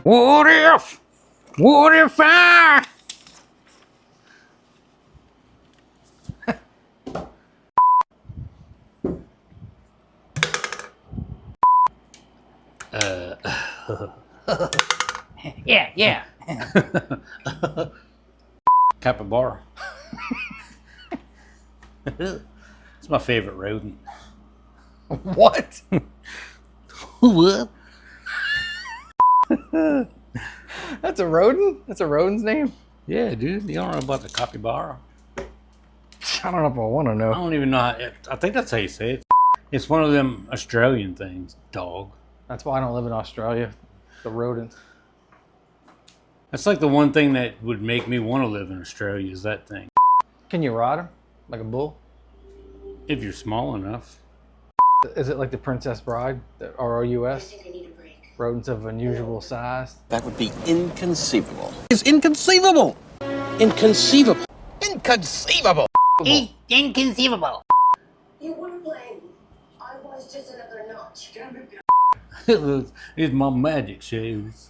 What if? What if I? Yeah. Capybara. It's my favorite rodent. What? What? That's a rodent? That's a rodent's name? Yeah, dude. You don't know about the capybara? I don't know if I want to I know. don't even know. I think that's how you say it. It's one of them Australian things. Dog. That's why I don't live in Australia. The rodent. That's like the one thing that would make me want to live in Australia is that thing. Can you ride him? Like a bull? If you're small enough. Is it like the Princess Bride? The ROUS? I need a break. Rodents of unusual size? That would be inconceivable. It's inconceivable. Inconceivable. Inconceivable. It's inconceivable. You weren't playing. I was just another notch. It's my magic shoes.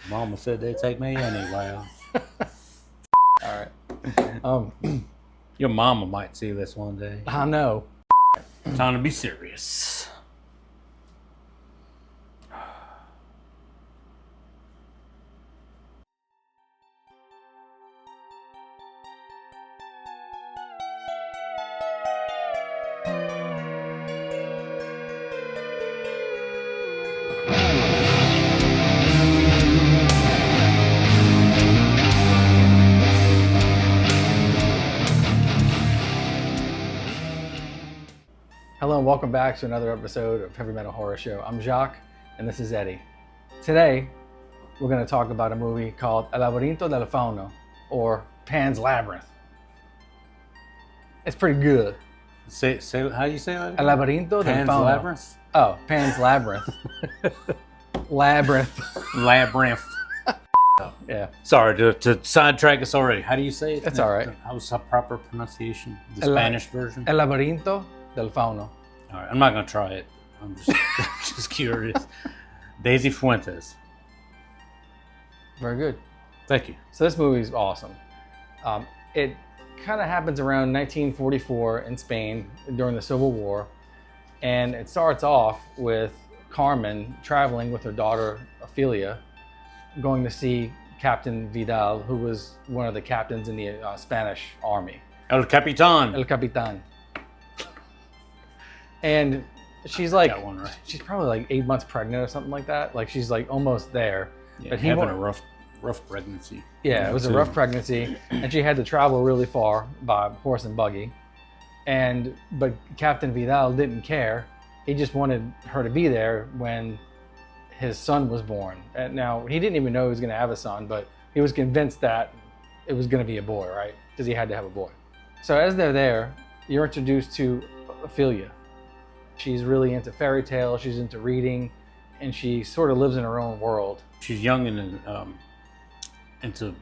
Mama said they'd take me anyway. All right. Your mama might see this one day. I know. Time to be serious. Hello and welcome back to another episode of Heavy Metal Horror Show. I'm Jacques and this is Eddie. Today we're going to talk about a movie called El Laberinto del Fauno, or Pan's Labyrinth. It's pretty good. Say how do you say that? El Laberinto del Pan's Fauno. Labyrinth? Oh, Pan's Labyrinth. Labyrinth. Labyrinth. Yeah. Sorry to sidetrack us already. How do you say it? That's all right. How's the proper pronunciation? The El- Spanish version? El Laberinto del Fauno. All right, I'm not going to try it. I'm just, just curious. Daisy Fuentes. Very good. Thank you. So this movie is awesome. It kind of happens around 1944 in Spain during the Civil War. And it starts off with Carmen traveling with her daughter, Ophelia, going to see Captain Vidal, who was one of the captains in the Spanish army. El Capitan. El Capitan. And she's like, Got one right. she's probably like 8 months pregnant or something like that. Like she's like almost there. Yeah, But having a rough pregnancy. Yeah, it was a rough pregnancy, and she had to travel really far by horse and buggy. But Captain Vidal didn't care. He just wanted her to be there when his son was born. And now, he didn't even know he was going to have a son, but he was convinced that it was going to be a boy, right? Because he had to have a boy. So as they're there, you're introduced to Ophelia. She's really into fairy tales, she's into reading, and she sort of lives in her own world. She's young and into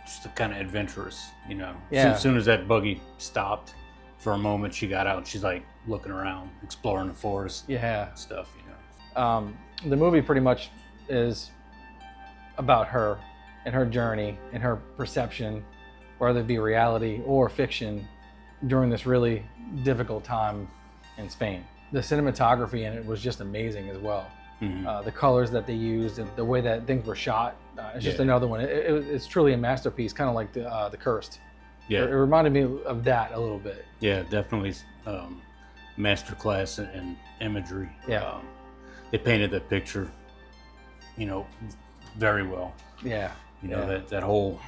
just kind of adventurous, you know. Yeah. As soon as that buggy stopped for a moment, she got out and she's like looking around, exploring the forest Yeah. and stuff, you know. The movie pretty much is about her and her journey and her perception, whether it be reality or fiction, during this really difficult time in Spain. The cinematography in it was just amazing as well. Mhm. The colors that they used and the way that things were shot. It's just Yeah. another one. It's truly a masterpiece, kind of like the Cursed. Yeah. It reminded me of that a little bit. Yeah, definitely masterclass in imagery. Yeah. They painted that picture, you know, very well. Yeah. You know, Yeah. that whole,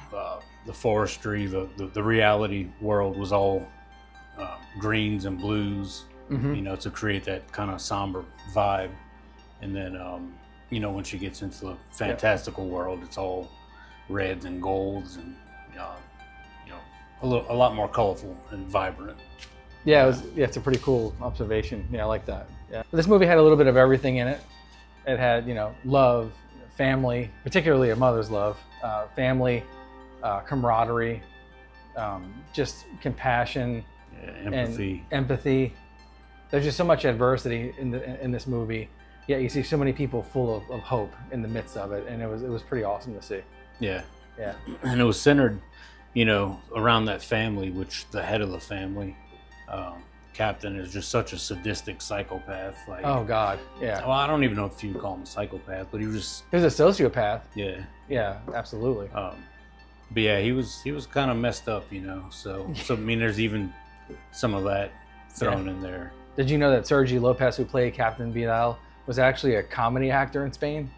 the forestry, the reality world was all greens and blues, Mhm. you know, to create that kind of somber vibe. And then, you know, when she gets into the fantastical world, it's all reds and golds and, you know, a lot more colorful and vibrant. Yeah, it's a pretty cool observation. Yeah, I like that. Yeah, this movie had a little bit of everything in it. It had, you know, love, family, particularly a mother's love, family, camaraderie, just compassion, Yeah, empathy. and empathy. There's just so much adversity in this movie, Yeah, you see so many people full of hope in the midst of it, and it was pretty awesome to see. Yeah. Yeah. And it was centered, you know, around that family, which the head of the family, Captain, is just such a sadistic psychopath. Like, Oh God, yeah. well, I don't even know if you call him a psychopath, but he was just, He was a sociopath. yeah. Yeah, absolutely. But yeah, he was kind of messed up, you know. So I mean, there's even some of that thrown in there. Did you know that Sergi Lopez, who played Captain Vidal, was actually a comedy actor in Spain?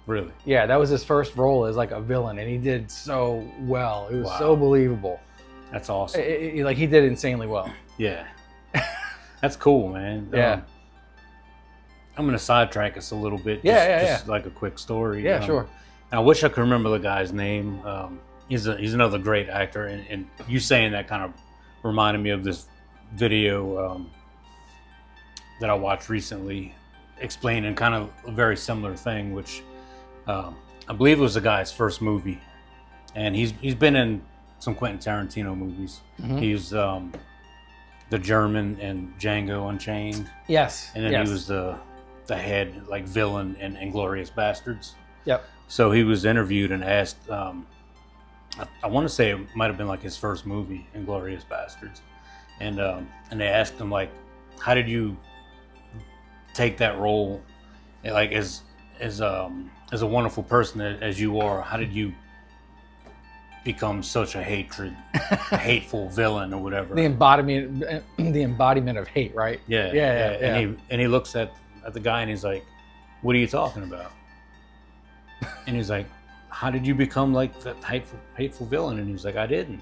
Really? Yeah, that was his first role as like a villain, and he did so well. It was Wow. so believable. That's awesome. Like he did insanely well. Yeah. That's cool, man. Yeah. I'm gonna sidetrack us a little bit. Yeah, just like a quick story. Yeah, sure. I wish I could remember the guy's name. He's another great actor, and you saying that kind of reminded me of this video that I watched recently, explaining kind of a very similar thing, which I believe it was the guy's first movie, and he's been in some Quentin Tarantino movies. Mhm. He's the German in Django Unchained, Yes. and then yes. he was the head like villain in Inglourious Bastards. Yep. So he was interviewed and asked, I want to say it might have been like his first movie, Inglourious Bastards, and they asked him like, how did you take that role, and, like as a wonderful person as you are, how did you become such a hateful villain or whatever? the embodiment of hate, right? Yeah. And he looks at the guy and he's like, "What are you talking about?" And he's like, "How did you become like that hateful villain?" And he was like, "I didn't.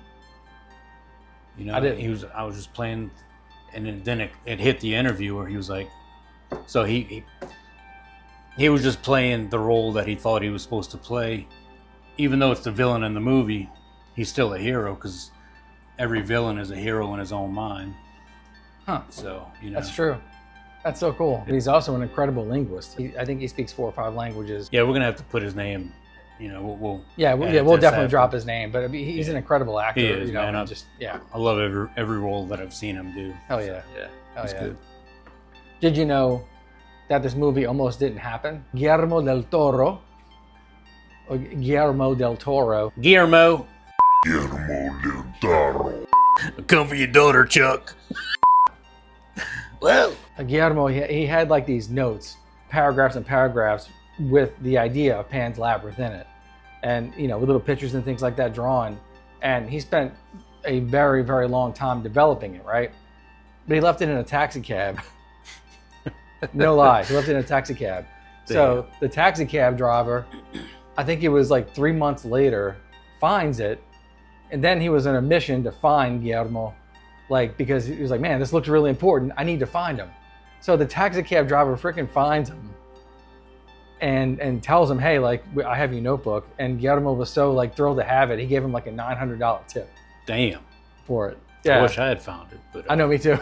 You know, I didn't." I was just playing." And then it hit the interviewer. He was like, so he was just playing the role that he thought he was supposed to play, even though it's the villain in the movie. He's still a hero because every villain is a hero in his own mind. Huh. So you know, That's true. That's so cool. He's also an incredible linguist. I think he speaks 4 or 5 languages. yeah, we're gonna have to put his name. You know, we'll We'll edit we'll this definitely after. drop his name. But I mean, he's an incredible actor. He is, you know, man. and just I love every role that I've seen him do. Hell yeah. Yeah, Hell it's yeah. good. Did you know that this movie almost didn't happen? Guillermo Del Toro. Or Guillermo Del Toro. Guillermo, Guillermo Del Toro. come for your daughter, Chuck. Whoa. Guillermo, he had like these notes, paragraphs and paragraphs with the idea of Pan's Labyrinth in it. And, you know, with little pictures and things like that drawn. And he spent a very, very long time developing it, right? But he left it in a taxi cab. No lie, he left it in a taxi cab. So the taxi cab driver, I think it was like 3 months later, finds it. And then he was on a mission to find Guillermo, like, because he was like, man, this looks really important. I need to find him. So the taxi cab driver freaking finds him and tells him, hey, like, I have your notebook. And Guillermo was so like thrilled to have it. He gave him like a $900 tip Damn. for it. I Yeah, wish I had found it, but I know, me too.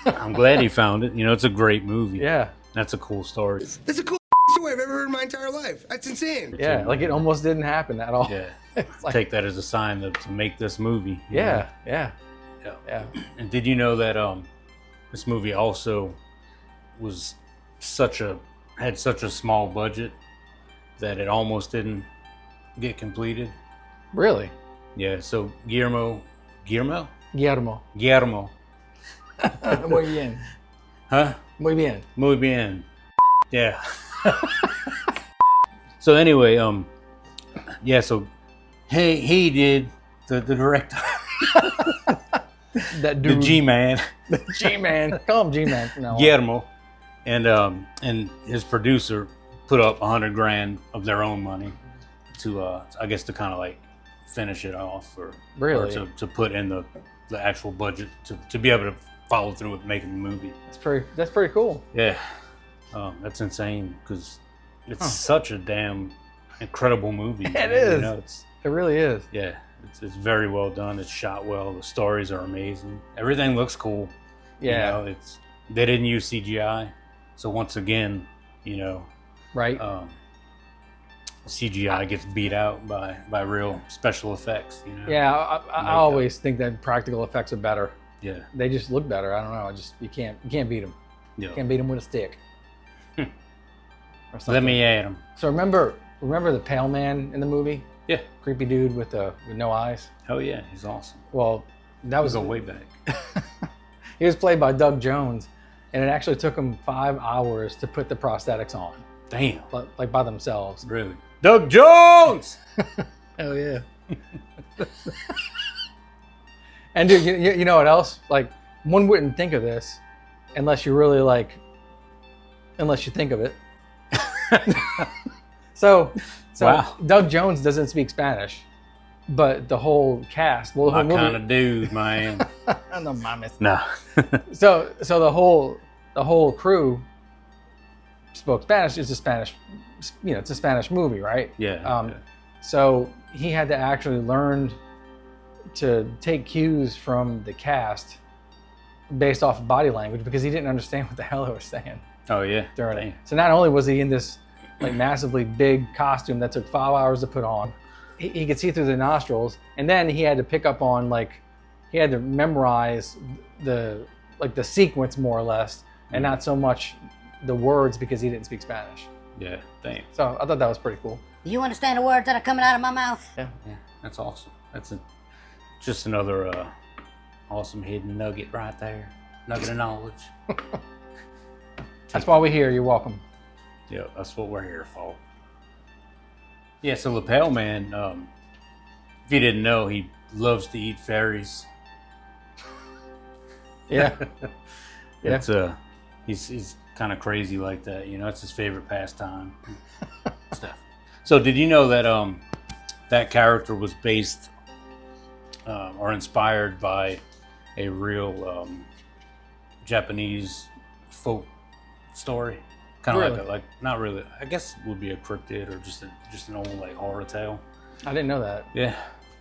I'm glad he found it. You know, it's a great movie. Yeah, That's a cool story. That's the coolest story I've ever heard in my entire life. That's insane. yeah, like it almost didn't happen at all. Yeah. It's like, Take that as a sign to make this movie. you know? yeah, yeah, Yeah. yeah. And did you know that this movie also was had such a small budget that it almost didn't get completed? Really? Yeah, so Guillermo, Guillermo. Muy bien. huh? Muy bien. Muy bien. Yeah. So anyway, yeah, so he did the director, That the dude. G-Man, G-Man. Call him G-Man from now on. Guillermo, and his producer put up $100,000 of their own money to I guess to kind of like finish it off, or Really? to put in the actual budget to be able to follow through with making the movie. That's pretty cool. Yeah, that's insane because it's such a damn incredible movie. It is. You know, It really is. yeah, it's very well done. It's shot well. The stories are amazing. Everything looks cool. Yeah. You know, they didn't use CGI, so once again, you know, Right. CGI gets beat out by real special effects. You know. Yeah, I always think that practical effects are better. Yeah. They just look better. I don't know. You can't beat them. Yeah. Can't beat them with a stick. or something. Let me at him. So remember the pale man in the movie? Yeah. Creepy dude with no eyes. Hell yeah, he's awesome. Well, that was Go way back. He was played by Doug Jones, and it actually took him 5 hours to put the prosthetics on, Damn. like by themselves. Really? Doug Jones! Hell yeah. And dude, you know what else? Like, one wouldn't think of this unless you really unless you think of it. So Wow. Doug Jones doesn't speak Spanish, but the whole cast, well, the whole My movie, kind of dude, man. no mames. Nah. So the whole crew spoke Spanish. It's a Spanish, it's a Spanish movie, right? Yeah. So he had to actually learn to take cues from the cast based off of body language because he didn't understand what the hell they were saying Oh, yeah. during it. Damn. So not only was he in this massively big costume that took 5 hours to put on, he could see through the nostrils, and then he had to pick up on he had to memorize the sequence more or less, and not so much the words because he didn't speak Spanish. Yeah. Damn. So I thought that was pretty cool. Do you understand the words that are coming out of my mouth? Yeah. Yeah. That's awesome. That's just another awesome hidden nugget right there. Nugget of knowledge. That's why we're here. You're welcome. Yeah, that's what we're here for. Yeah, so the Pale Man, if you didn't know, he loves to eat fairies. Yeah. Yeah. It's he's kind of crazy like that, it's his favorite pastime. Stuff. So did you know that that character was based or inspired by a real Japanese folk story? Kind of Really? like not really. I guess it would be a cryptid or just an old horror tale. I didn't know that. Yeah,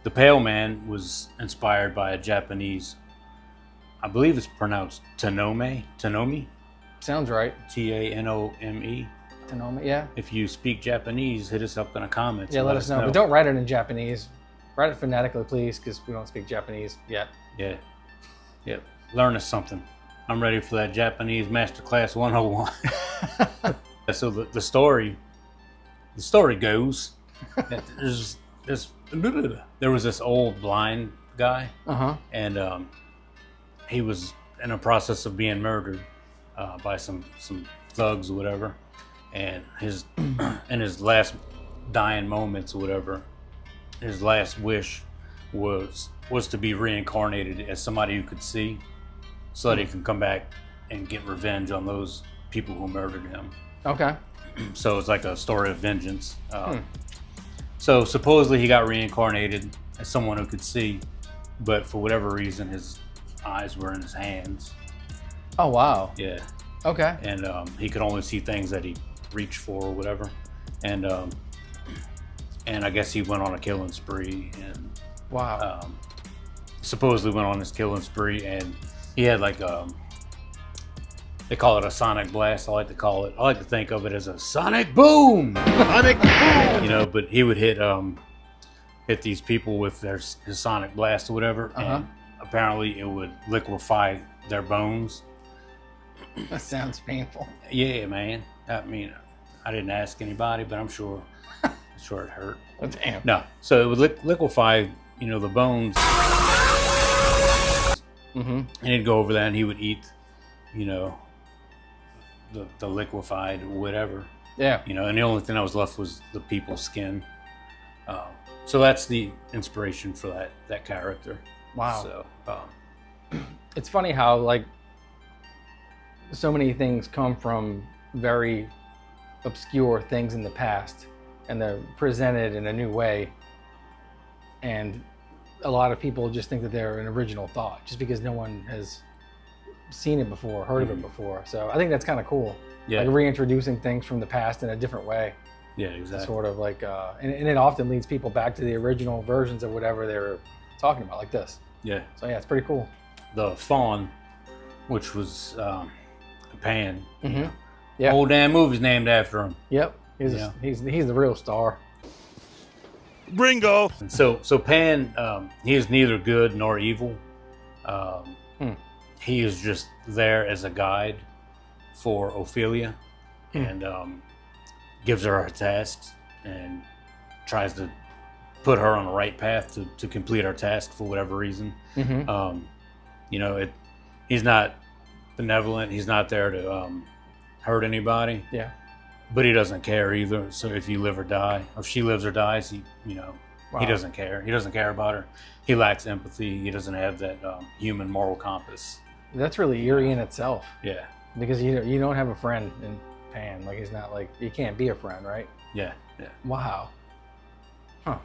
the Pale Man was inspired by a Japanese. I believe it's pronounced Tanomi, Sounds right. Tanome. Tanome, yeah. If you speak Japanese, hit us up in the comments. Yeah, and let us know. But don't write it in Japanese. Write it phonetically, please, because we don't speak Japanese yet. Yeah, yep. Learn us something. I'm ready for that Japanese Masterclass 101. So the story goes that there was this old blind guy, and he was in a process of being murdered by some thugs or whatever, and in his last dying moments or whatever, his last wish was to be reincarnated as somebody who could see, so that he can come back and get revenge on those people who murdered him. Okay. So it's like a story of vengeance. So supposedly he got reincarnated as someone who could see, but for whatever reason his eyes were in his hands. Oh, wow. Yeah. Okay. And he could only see things that he reached for or whatever. And I guess he went on a killing spree and Wow. supposedly went on this killing spree, and he had they call it a sonic blast. I like to think of it as a sonic boom. Sonic boom. But he would hit these people with his sonic blast or whatever, and apparently it would liquefy their bones. That sounds painful. Yeah, man. I mean, I didn't ask anybody, but I'm sure it hurt. Oh, damn. No, so it would liquefy, the bones, and he'd go over that, and he would eat, the liquefied whatever. Yeah. And the only thing that was left was the people's skin. So that's the inspiration for that character. Wow. So It's funny how so many things come from very obscure things in the past, and they're presented in a new way, and a lot of people just think that they're an original thought just because no one has seen it before, heard of it before. So I think that's kind of cool. Yeah. Like reintroducing things from the past in a different way. yeah, exactly. Sort of and it often leads people back to the original versions of whatever they were talking about, like this. Yeah. So yeah, it's pretty cool. The fawn, which was Pan. Yeah. Whole damn movie's named after him. Yep. He's the real star. Ringo. And so Pan, he is neither good nor evil. He is just there as a guide for Ophelia, and gives her tasks and tries to put her on the right path to complete her task for whatever reason. You know, he's not benevolent. He's not there to hurt anybody. Yeah. But he doesn't care either. So if you live or die, if she lives or dies, he Wow. he doesn't care. He doesn't care about her. He lacks empathy. He doesn't have that human moral compass. That's really eerie in itself, Yeah. because you don't have a friend in Pan. Like, he's not like, you can't be a friend, right? Yeah. Yeah. Wow. Huh.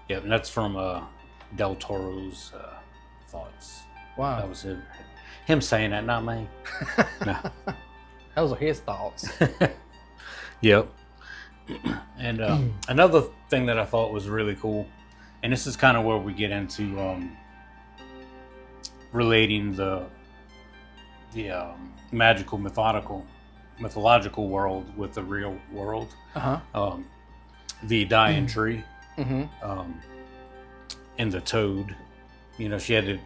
Yeah. And that's from Del Toro's thoughts. Wow. That was him saying that, not me. No. Those are his thoughts. Yep. And another thing that I thought was really cool, and this is kind of where we get into relating the magical, mythological world with the real world. The dying tree, and the toad. You know, she had to.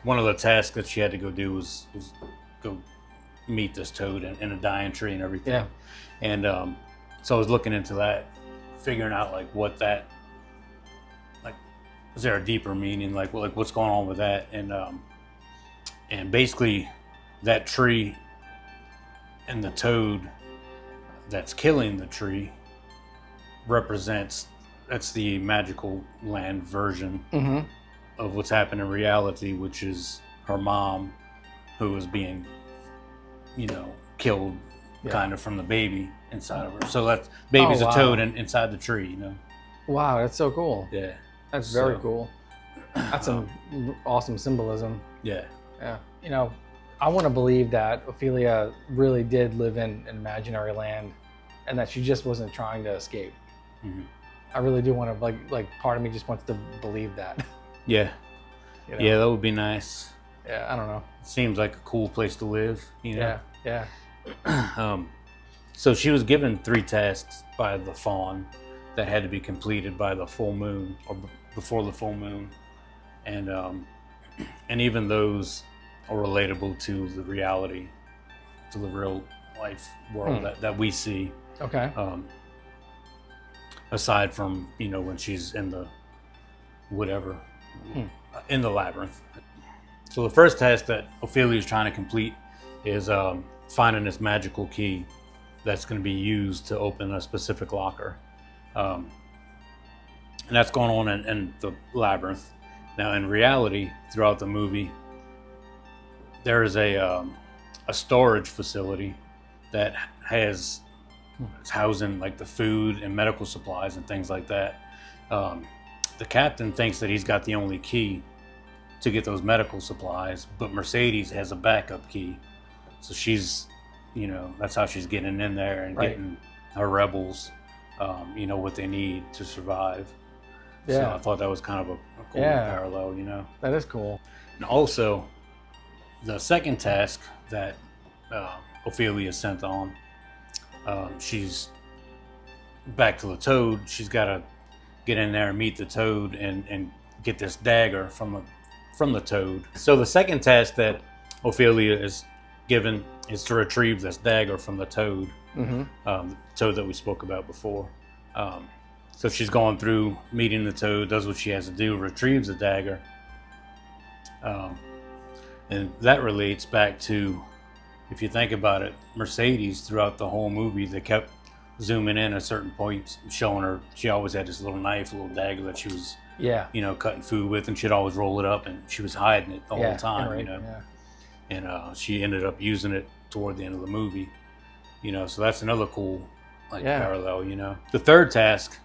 One of the tasks that she had to go do was go meet this toad in a dying tree and everything. Yeah. And so I was looking into that, figuring out like what that, like, is there a deeper meaning? Like what's going on with that? And basically, that tree and the toad that's killing the tree that's the magical land version of what's happened in reality, which is her mom, who was being, killed kind of from the baby inside of her. So that baby's Oh, wow. a toad inside the tree, Wow, that's so cool. Yeah. That's very So, cool. That's some awesome symbolism. Yeah. Yeah. I want to believe that Ophelia really did live in an imaginary land, and that she just wasn't trying to escape. I really do want to, like part of me just wants to believe that. Yeah. You know? Yeah, that would be nice. Yeah, I don't know. It seems like a cool place to live, Yeah, yeah. So she was given 3 tasks by the fawn that had to be completed by the full moon or before the full moon, and even those are relatable to the reality, to the real life world that we see. Okay. Aside from when she's in the whatever in the labyrinth. So the first task that Ophelia is trying to complete is finding this magical key that's going to be used to open a specific locker, and that's going on in the labyrinth. Now, in reality, throughout the movie, there is a storage facility that has it's housing like the food and medical supplies and things like that. The captain thinks that he's got the only key to get those medical supplies, but Mercedes has a backup key. So she's, that's how she's getting in there and getting her rebels, what they need to survive. Yeah. So I thought that was kind of a cool parallel, That is cool. And also, the second task that Ophelia sent on, she's back to the toad. She's got to get in there and meet the toad and get this dagger from the toad. So the second task that Ophelia is given is to retrieve this dagger from the toad, the toad that we spoke about before. So she's going through meeting the toad, does what she has to do, retrieves the dagger, and that relates back to, if you think about it, Mercedes throughout the whole movie, they kept zooming in at certain points, showing her she always had this little knife, a little dagger that she was, cutting food with, and she'd always roll it up, and she was hiding it the whole time, and she ended up using it toward the end of the movie, so that's another cool parallel, The third task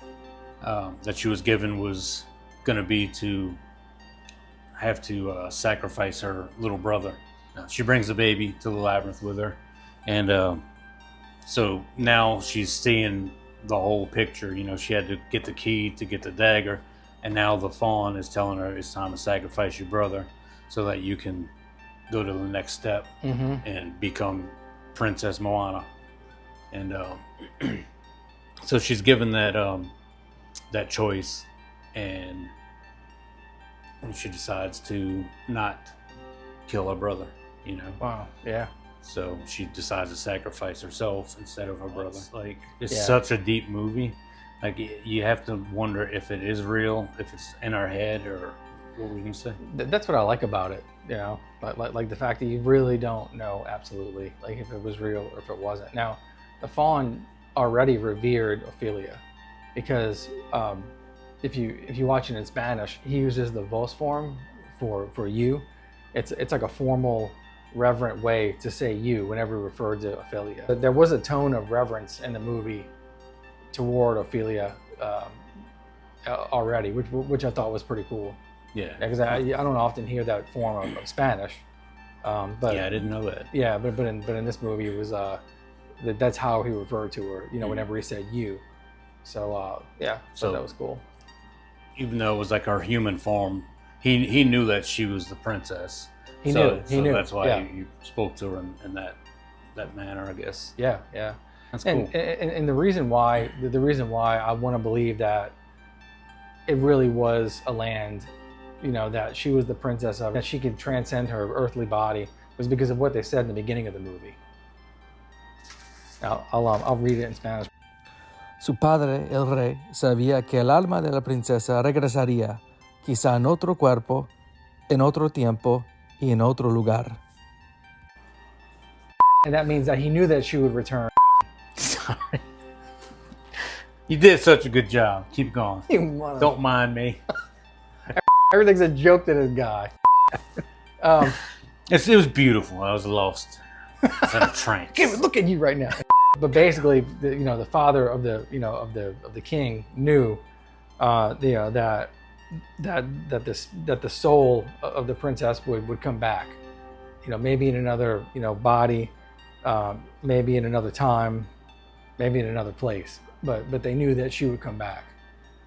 that she was given was going to be to have to sacrifice her little brother. She brings the baby to the labyrinth with her, and so now she's seeing the whole picture. She had to get the key to get the dagger, and now the fawn is telling her it's time to sacrifice your brother so that you can go to the next step and become Princess Moana. And so she's given that choice, and she decides to not kill her brother. Wow. Yeah. So she decides to sacrifice herself instead of her brother. Like, it's Yeah. such a deep movie. Like, you have to wonder if it is real, if it's in our head, or what were you gonna say? That's what I like about it, you know, like the fact that you really don't know absolutely, like if it was real or if it wasn't. Now, the Fawn already revered Ophelia, because if you watch it in Spanish, he uses the vos form for you. It's like a formal, reverent way to say you whenever referred to Ophelia. But there was a tone of reverence in the movie toward Ophelia already, which I thought was pretty cool. Yeah. Because I don't often hear that form of Spanish. But Yeah, I didn't know that. yeah, but in this movie it was that's how he referred to her. You know, whenever he said you. So yeah, so that was cool. Even though it was like her human form, he knew that she was the princess. He So knew. that's why Yeah. he spoke to her in that manner, I guess. Yeah, yeah. That's cool. And the reason why I want to believe that it really was a land, you know, that she was the princess of, that she could transcend her earthly body, was because of what they said in the beginning of the movie. Now, I'll read it in Spanish. Su padre, el rey, sabía que el alma de la princesa regresaría, quizá en otro cuerpo, en otro tiempo y en otro lugar. And that means that he knew that she would return. Sorry. You did such a good job. Keep going. Don't mind me. Everything's a joke to this guy. It was beautiful. I was lost. I was in a trance. Look at you right now. But basically, the father of the king knew, that the soul of the princess would come back. You know, maybe in another body, maybe in another time, maybe in another place. But they knew that she would come back,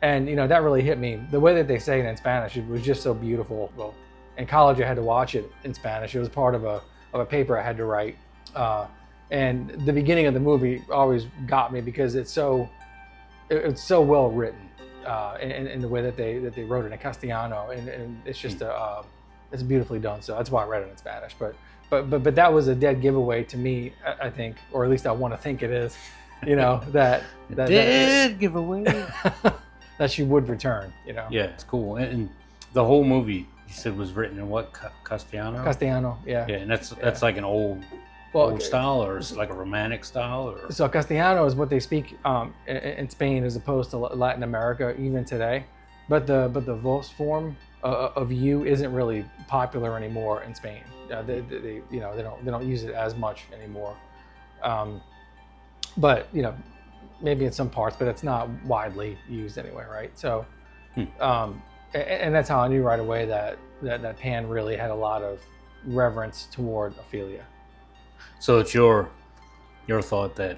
and that really hit me. The way that they say it in Spanish, it was just so beautiful. Well, in college I had to watch it in Spanish. It was part of a paper I had to write. And the beginning of the movie always got me because it's so well written in the way that they wrote it in Castellano, and it's just it's beautifully done. So that's why I read it in Spanish. But that was a dead giveaway to me, I think, or at least I want to think it is. That Dead giveaway. that she would return. Yeah, it's cool. And the whole movie, you said, was written in what, Castellano? Castellano, yeah. Yeah, and that's like an old style, or it's like a romantic style, or so Castellano is what they speak in Spain as opposed to Latin America even today. But the vos form of you isn't really popular anymore in Spain. They don't use it as much anymore. But maybe in some parts, but it's not widely used anyway, right? So, and that's how I knew right away that Pan really had a lot of reverence toward Ophelia. So it's your thought that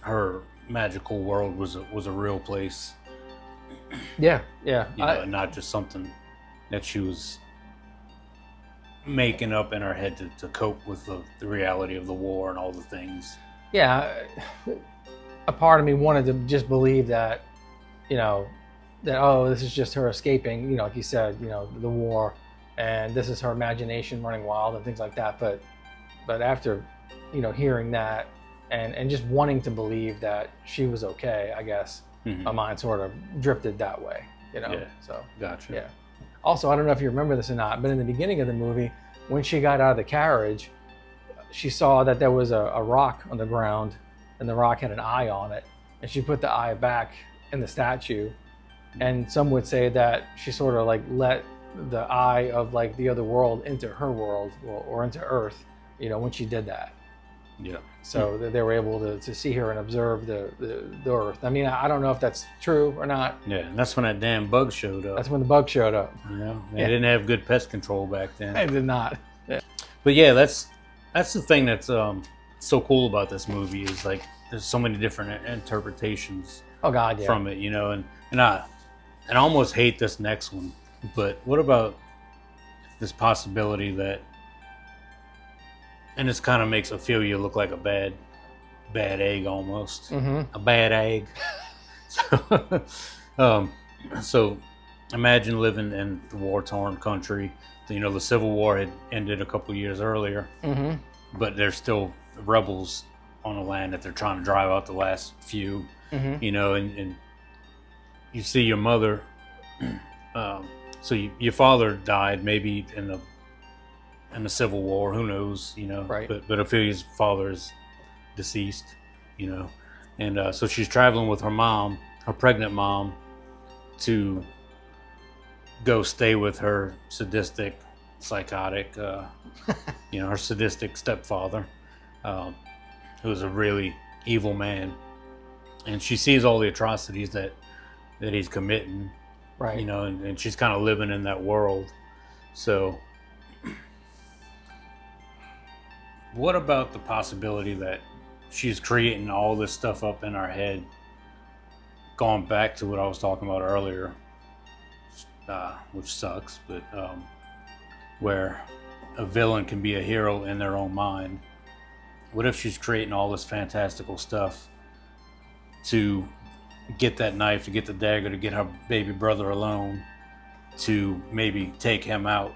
her magical world was a real place. Yeah. Not just something that she was making up in her head to cope with the reality of the war and all the things. Yeah, a part of me wanted to just believe that, this is just her escaping, like you said, the war, and this is her imagination running wild and things like that. But after, hearing that and just wanting to believe that she was okay, I guess my mind sort of drifted that way, Yeah. So Gotcha. yeah. Also, I don't know if you remember this or not, but in the beginning of the movie, when she got out of the carriage, she saw that there was a rock on the ground, and the rock had an eye on it, and she put the eye back in the statue. And some would say that she sort of like let the eye of like the other world into her world, or into Earth, when she did that. Yeah. So they were able to see her and observe the Earth. I mean, I don't know if that's true or not. Yeah, and that's when that damn bug showed up. That's when the bug showed up. They didn't have good pest control back then. They did not. Yeah. But yeah, that's the thing that's so cool about this movie, is like there's so many different interpretations Oh God, yeah. from it, and I almost hate this next one. But what about this possibility that, and this kind of makes Ophelia look like a bad egg almost, a bad egg. So imagine living in the war-torn country. The Civil War had ended a couple years earlier, but there's still rebels on the land that they're trying to drive out the last few. You know, and you see your mother. So your father died maybe in the Civil War. Who knows? You know, Right. But Ophelia's father is deceased. You know, and so she's traveling with her mom, her pregnant mom, to go stay with her sadistic, psychotic, you know, her sadistic stepfather, who's a really evil man, and she sees all the atrocities that he's committing. Right. You know, and she's kind of living in that world. So, what about the possibility that she's creating all this stuff up in our head, going back to what I was talking about earlier, which sucks, but where a villain can be a hero in their own mind? What if she's creating all this fantastical stuff to get that knife, to get the dagger, to get her baby brother alone, to maybe take him out,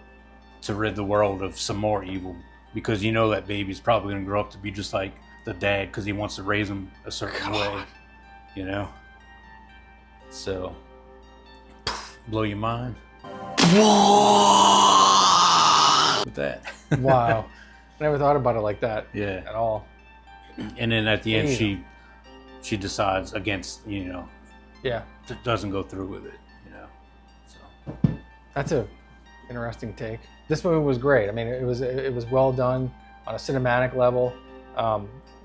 to rid the world of some more evil? Because you know that baby's probably going to grow up to be just like the dad, because he wants to raise him a certain way, you know? So, blow your mind with that. Wow. Never thought about it like that. Yeah. At all. And then at the end, Damn. she decides against, you know, Yeah. doesn't go through with it, you know. So That's a interesting take. This movie was great. I mean, it was well done on a cinematic level.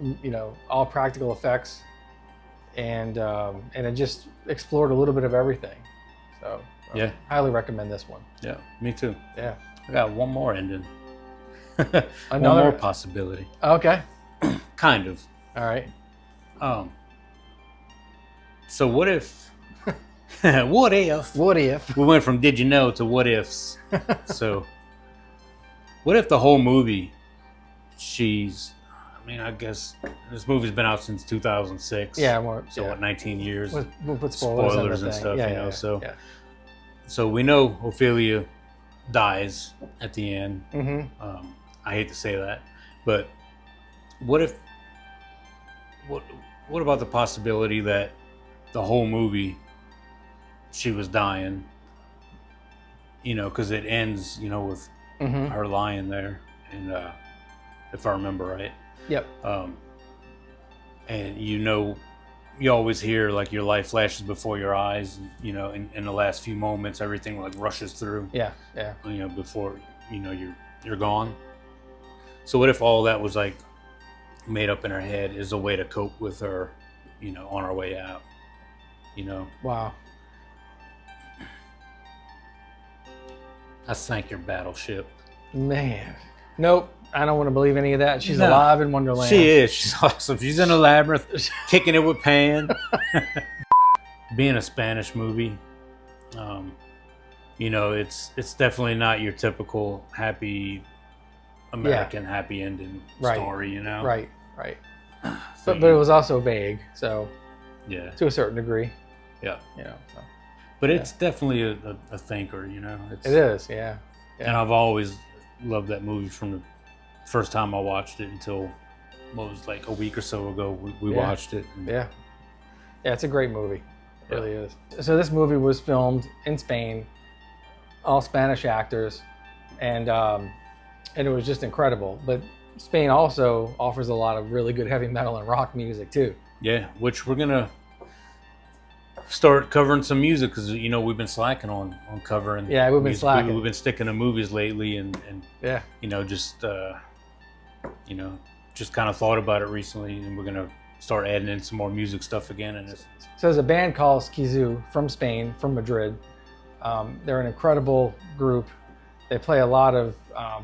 You know, all practical effects, and it just explored a little bit of everything. So Yeah. highly recommend this one. yeah, me too. Yeah. I got one more ending. One Another- more possibility. Okay. Kind of. All right. So what if what if What if? we went from did you know to what ifs? So what if the whole movie I mean, I guess this movie's been out since 2006. Yeah. More. So yeah. what, 19 years? We'll put spoilers, in the and thing. stuff, Yeah, you yeah, know. yeah, So yeah. so we know Ophelia dies at the end. Mm-hmm. I hate to say that, but what if? What about the possibility that the whole movie she was dying? You know, because it ends, you know, with Mm-hmm. her lying there, and if I remember right, Yep. and you know, you always hear like your life flashes before your eyes. You know, in the last few moments, everything like rushes through. Yeah. Yeah. You know, before you know you're gone. So what if all that was like made up in her head is a way to cope with her, you know, on her way out? You know, Wow. I sank your battleship. Man. Nope. I don't want to believe any of that. She's No. alive in Wonderland. She is. She's awesome. She's in a labyrinth, kicking it with Pan. Being a Spanish movie, you know, it's definitely not your typical happy American happy ending Right. story. You know, Right. Right. So But it was also vague. So yeah, to a certain degree, yeah. you know. So But it's definitely a thinker. You know, it is. Yeah. And I've always loved that movie from the first time I watched it until what was like a week or so ago. We Yeah. watched it. And Yeah. Yeah, it's a great movie. It Yeah. really is. So this movie was filmed in Spain, all Spanish actors, and it was just incredible. But Spain also offers a lot of really good heavy metal and rock music too. Yeah, which we're gonna start covering some music because you know we've been slacking on covering. Yeah, we've been music. slacking. We've been sticking to movies lately, and Yeah. you know just you know just kind of thought about it recently, and we're gonna start adding in some more music stuff again. And it's So there's a band called Skizoo from Spain, from Madrid. They're an incredible group. They play a lot of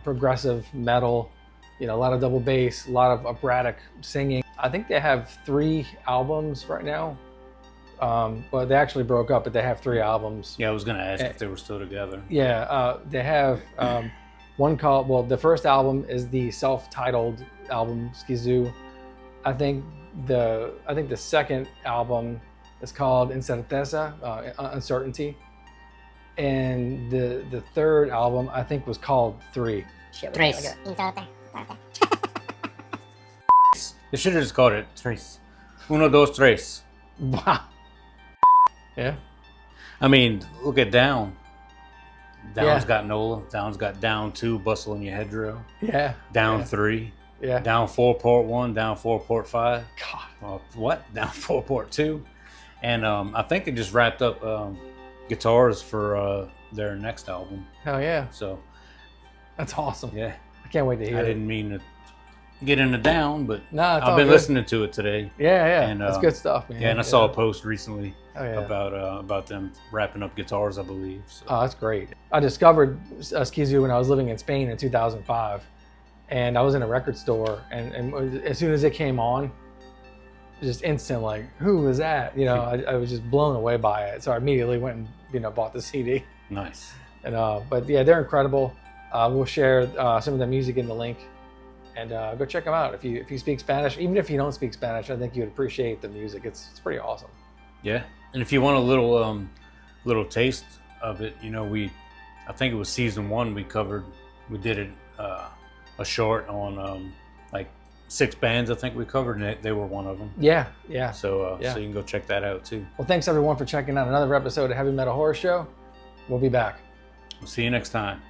progressive metal, you know, a lot of double bass, a lot of operatic singing. I think they have 3 albums right now. Well, they actually broke up, but they have 3 albums. yeah, I was gonna ask if they were still together. Yeah, they have one called, well, the first album is the self-titled album, Skizoo. I think the second album is called Incerteza, Uncertainty. And the third album, I think, was called 3. They should have just called it Tres. Uno, dos, tres. Wow. Yeah. I mean, look at Down. Down's Yeah. got Nola. Down's got Down 2, Bustle in Your Hedgerow. Yeah. Down Yeah. 3. Yeah. Down 4, Port 1. Down 4, Port 5. God. What? Down 4, Port 2. And I think they just wrapped up guitars for their next album. Hell yeah. So, That's awesome. yeah. I can't wait to hear I it. didn't mean to get into Down, but No, it's all I've been good. listening to it today. Yeah, yeah. And, That's good stuff, man. Yeah, and I saw a post recently Oh, yeah. about them wrapping up guitars, I believe. So. Oh, that's great. I discovered Skizoo when I was living in Spain in 2005. And I was in a record store, and as soon as it came on, just instant, like, who was that? You know, I was just blown away by it. So I immediately went and, bought the CD. Nice. And but yeah, they're incredible. We'll share some of the music in the link, and go check them out. If you speak Spanish, even if you don't speak Spanish, I think you would appreciate the music. It's pretty awesome. Yeah, and if you want a little taste of it, I think it was season 1 we did it a short on like 6 bands. I think we covered, and they were one of them. Yeah, yeah. So Yeah. so you can go check that out too. Well, thanks everyone for checking out another episode of Heavy Metal Horror Show. We'll be back. We'll see you next time.